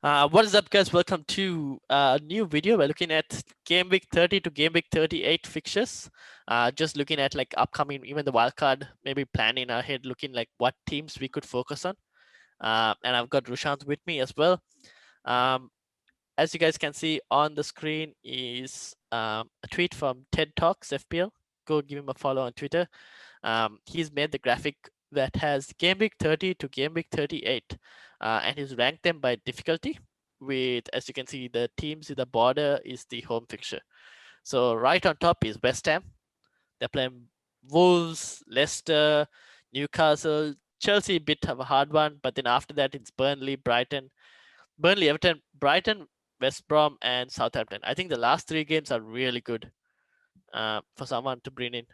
What is up, guys? Welcome to a new video. We're looking at game week 30 to game week 38 fixtures. Just looking at like upcoming, even the wildcard, maybe planning ahead, looking like what teams we could focus on. And I've got Rushant with me as well. Um, as you guys can see on the screen is a tweet from TED Talks FPL. Go give him a follow on Twitter. He's made the graphic that has game week 30 to game week 38, and he's ranked them by difficulty. With, as you can see, the teams in the border is the home fixture. So right on top is West Ham. They're playing Wolves, Leicester, Newcastle, Chelsea. A bit of a hard one, but then after that it's Burnley, Everton, Brighton, West Brom, and Southampton. I think the last three games are really good for someone to bring in.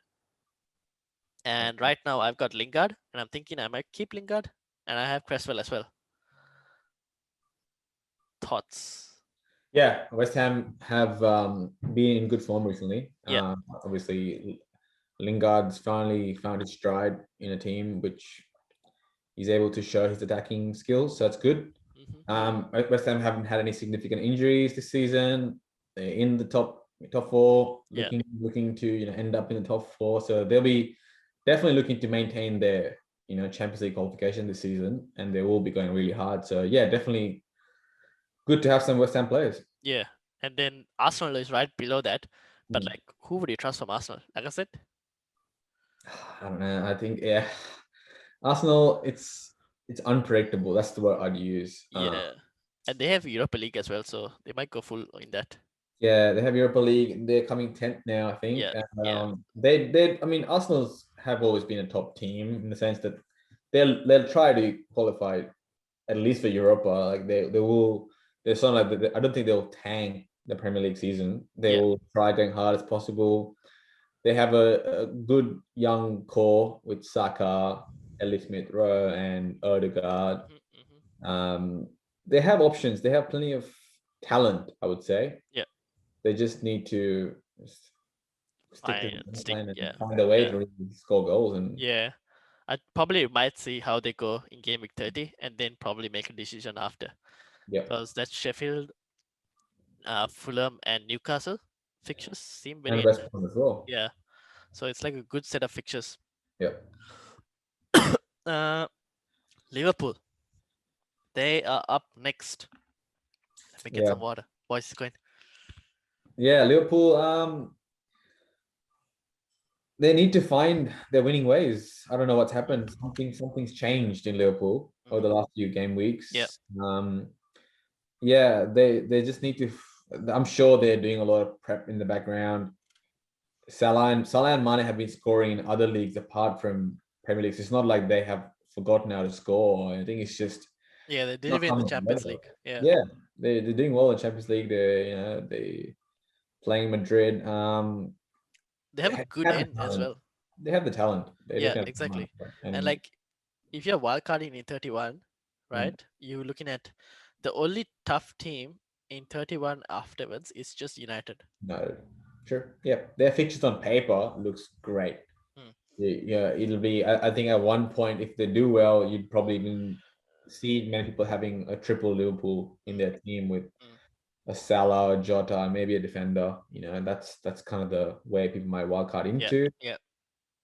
And right now I've got Lingard, and I'm thinking I might keep Lingard, and I have Cresswell as well. Thoughts? Yeah, West Ham have been in good form recently. Yeah. Obviously, Lingard's finally found his stride in a team which he's able to show his attacking skills, so that's good. West Ham haven't had any significant injuries this season. They're in the top four, Yeah. looking to end up in the top four. So they'll be definitely looking to maintain their Champions League qualification this season, and they will be going really hard. So yeah, definitely good to have some West Ham players. Yeah. And then Arsenal is right below that. But Mm. like, who would you trust from Arsenal? Like I said, I don't know. I think Arsenal. It's unpredictable. That's the word I'd use. yeah. And they have Europa League as well, so they might go full in that. Yeah, they have Europa League. They're coming 10th now, I think. Yeah. And, Yeah. they. I mean, Arsenal's have always been a top team in the sense that they'll try to qualify at least for Europa. Like they will. They're sort of like I don't think they'll tank the Premier League season. They Yeah. will try going hard as possible. They have a good young core with Saka, Ellie Smith Rowe, and Odegaard. Mm-hmm. Um, they have options. They have plenty of talent, I would say. Yeah. They just need to stick to Fine. the Stick. plan and Yeah. find a way Yeah. to really score goals. And Yeah. I probably might see how they go in game week 30 and then probably make a decision after. yeah, Because that's Sheffield, Fulham, and Newcastle fixtures seem very and West interesting. Ham as well. Yeah. So it's like a good set of fixtures. Yeah, Uh, Liverpool, they are up next. Let me get yeah, some water. Voice is going. yeah. Liverpool. They need to find their winning ways. I don't know what's happened. Something's changed in Liverpool over the last few game Yeah. weeks. Yeah, they just need to. I'm sure they're doing a lot of prep in the background. Salah and Mane have been scoring in other leagues apart from Premier League. It's not like they have forgotten how to score. I think it's just Yeah, they did not win the coming Champions together. League. Yeah. Yeah, they're doing well in Champions League. They playing Madrid. They They have a good have the end as talent. well. They have the talent. They Yeah, definitely have the exactly. talent. And And like, if you're wildcarding in 31, right, you're looking at the only tough team in 31 afterwards is just United. no, sure, yeah, their fixtures on paper looks great. Hmm. Yeah, it'll be. I think at one point, if they do well, you'd probably even see many people having a triple Liverpool in their team with Mm. a Salah, a Jota, maybe a defender. And that's kind of the way people might wildcard Yeah, into. yeah,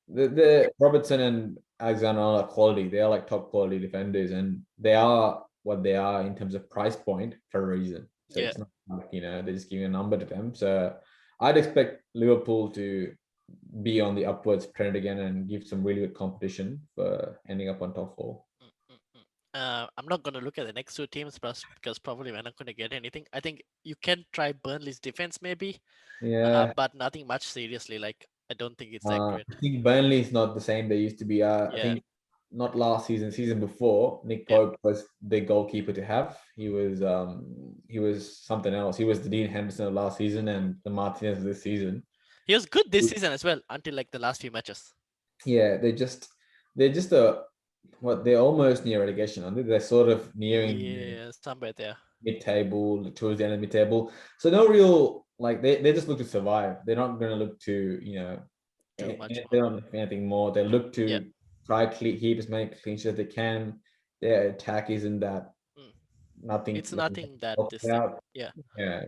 The Robertson and Alexander are quality. They are like top quality defenders, and they are what they are in terms of price point for a reason. So yeah. it's not like they're just giving a number to them. So I'd expect Liverpool to be on the upwards trend again and give some really good competition for ending up on top four. Mm, mm, mm. I'm not going to look at the next two teams because probably we're not going to get anything. I think you can try Burnley's defense maybe, Yeah, but nothing much seriously. Like, I don't think it's that great. I think Burnley is not the same they used to be. I Yeah, think not last season, season before, Nick yeah. Pope was the goalkeeper to have. He was something else. He was the Dean Henderson of last season and the Martinez of this season. He was good this season as well until like the last few matches. Yeah, they're just a what they're almost near relegation, aren't they? They're sort of nearing Yeah, somewhere there. mid-table, towards the end of mid-table. So no real like they just look to survive. They're not going to look to Too much they more. don't look for anything more. They look Yeah. to try to keep as many clean sheets as they can. Their attack isn't that Mm. nothing. It's nothing that helped this thing. out. Yeah. Yeah,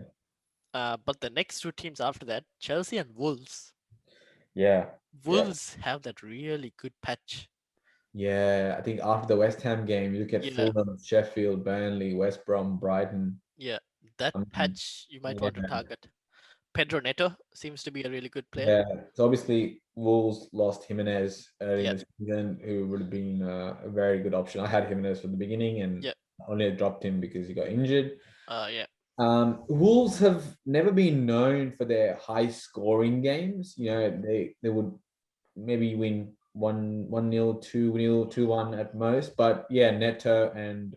But the next two teams after that, Chelsea and Wolves. yeah, yeah, Wolves have that really good patch. yeah. I think after the West Ham game, you look at Yeah. Fulham, Sheffield, Burnley, West Brom, Brighton. Yeah. That I mean, patch you might yeah, want to target. Pedro Neto seems to be a really good player. yeah. So obviously, Wolves lost Jimenez early Yeah. in the season, who would have been a very good option. I had Jimenez from the beginning, and Yeah. only dropped him because he got injured. Yeah. Wolves have never been known for their high scoring games. You know, they would maybe win 1-0, 2-0, 2-1 at most. But yeah, Neto and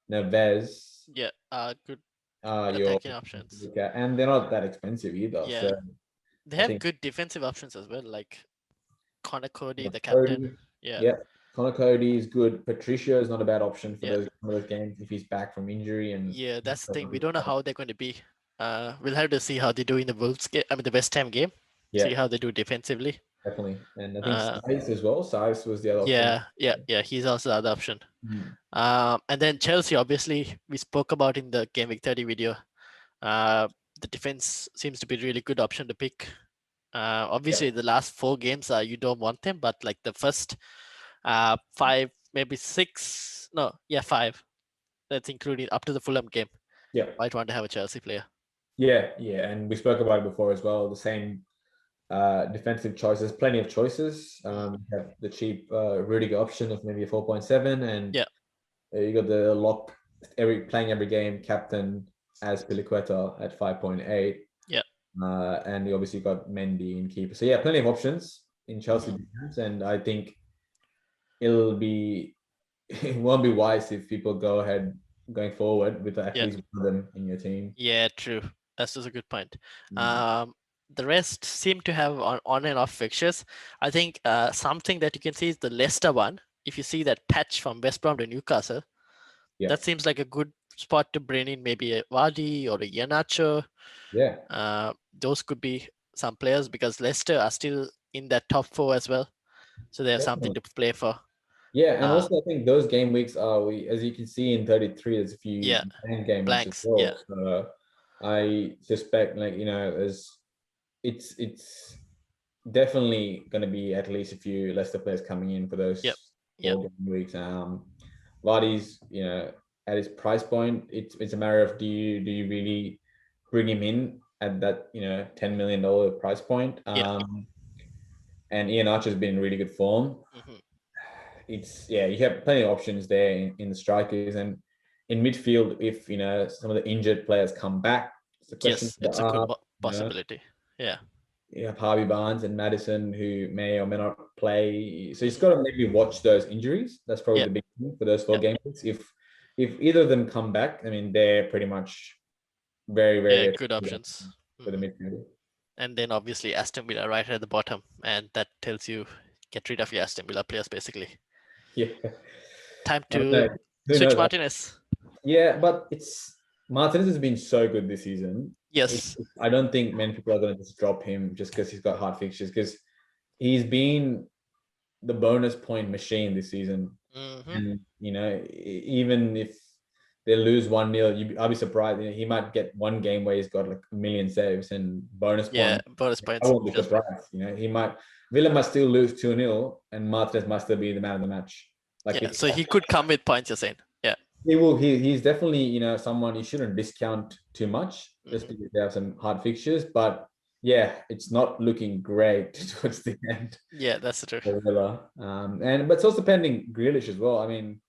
Neves Yeah. Good are your attacking options. and they're not that expensive either. Yeah. So They I have think good defensive options as well, like Connor Cody, the captain. Cody, Yeah. yeah, Connor Cody is good. Patricio is not a bad option for Yeah. some of those games if he's back from injury and Yeah, that's the thing. We don't know how they're going to be. We'll have to see how they do in the Wolves game. I mean, the West Ham game. yeah, See how they do defensively. definitely. And I think Uh, Size as well. Size was the other option. yeah. He's also the other option. Mm. And then Chelsea, obviously, we spoke about in the Game Week 30 video. The defense seems to be a really good option to pick. Obviously, the last 4 games, you don't want them, but like the first 5, maybe 6, no, yeah, 5. That's including up to the Fulham game. Yeah. Might want to have a Chelsea player. Yeah, and we spoke about it before as well. The same defensive choices, plenty of choices. You have the cheap Rudiger option of maybe a 4.7, and Yeah. You got the lock playing every game captain as Piliqueta at 5.8. Yeah. And you obviously got Mendy in keeper. So yeah, plenty of options in Chelsea defense, and I think it won't be wise if people go ahead going forward with at least one of them in your team. Yeah, true. That's just a good point. The rest seem to have on and off fixtures. I think something that you can see is the Leicester one. If you see that patch from West Brom to Newcastle, that seems like a good spot to bring in maybe a Vardy or a Iheanacho. Yeah. Those could be some players because Leicester are still in that top 4 as well. So they have something to play for. Yeah, and also I think those game weeks are as you can see in 33, there's a few game blanks weeks as well. So I suspect it's definitely going to be at least a few Leicester players coming in for those 4 game weeks. Vardy's, at his price point, it's a matter of do you really bring him in at that $10 million price point? And Iheanacho has been in really good form. You have plenty of options there in the strikers, and in midfield if some of the injured players come back. It's a good possibility. You have Harvey Barnes and Maddison who may or may not play. So you've got to maybe watch those injuries. That's probably the big thing for those 4 games. If either of them come back, I mean they're pretty much very, very good options for the midfield. And then obviously Aston Villa right at the bottom, and that tells you get rid of your Aston Villa players basically. Yeah. Time to switch Martinez. Yeah, but Martinez has been so good this season. Yes. I don't think many people are going to just drop him just because he's got hard fixtures, because he's been the bonus point machine this season. And, even if they lose 1-0, I'll be surprised. He might get one game where he's got like a million saves and bonus points. Yeah, bonus points. I won't be surprised. Villa might still lose 2-0 and Martinez must still be the man of the match. So he could come with points, you're saying. Yeah. He will. He's definitely, someone you shouldn't discount too much just because they have some hard fixtures. But yeah, it's not looking great towards the end. Yeah, that's true. Villa. But it's also pending Grealish as well. I mean,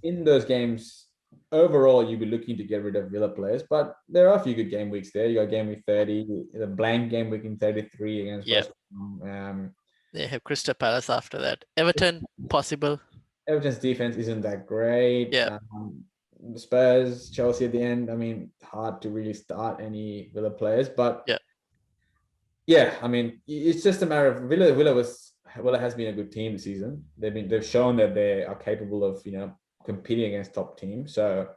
in those games, overall, you'd be looking to get rid of Villa players, but there are a few good game weeks there. You got game week 30, the blank game week in 33 against West Brom. They have Crystal Palace after that. Everton, possible. Everton's defense isn't that great. Yeah. Spurs, Chelsea at the end. I mean, hard to really start any Villa players, but I mean, it's just a matter of Villa has been a good team this season. They've shown that they are capable of competing against top teams. So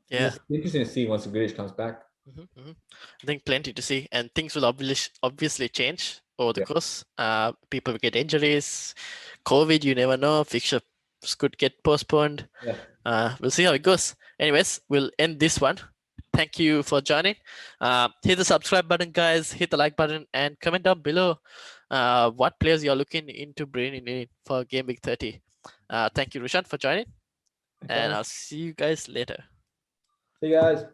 it's interesting to see once Grealish comes back. I think plenty to see, and things will obviously change over the course. People will get injuries, COVID. You never know. Fixtures could get postponed. We'll see how it goes. Anyways, we'll end this one. Thank you for joining. Hit the subscribe button, guys. Hit the like button and comment down below what players you're looking into bringing in for Game Week 30. Thank you, Rushan, for joining. And I'll see you guys later. See you guys.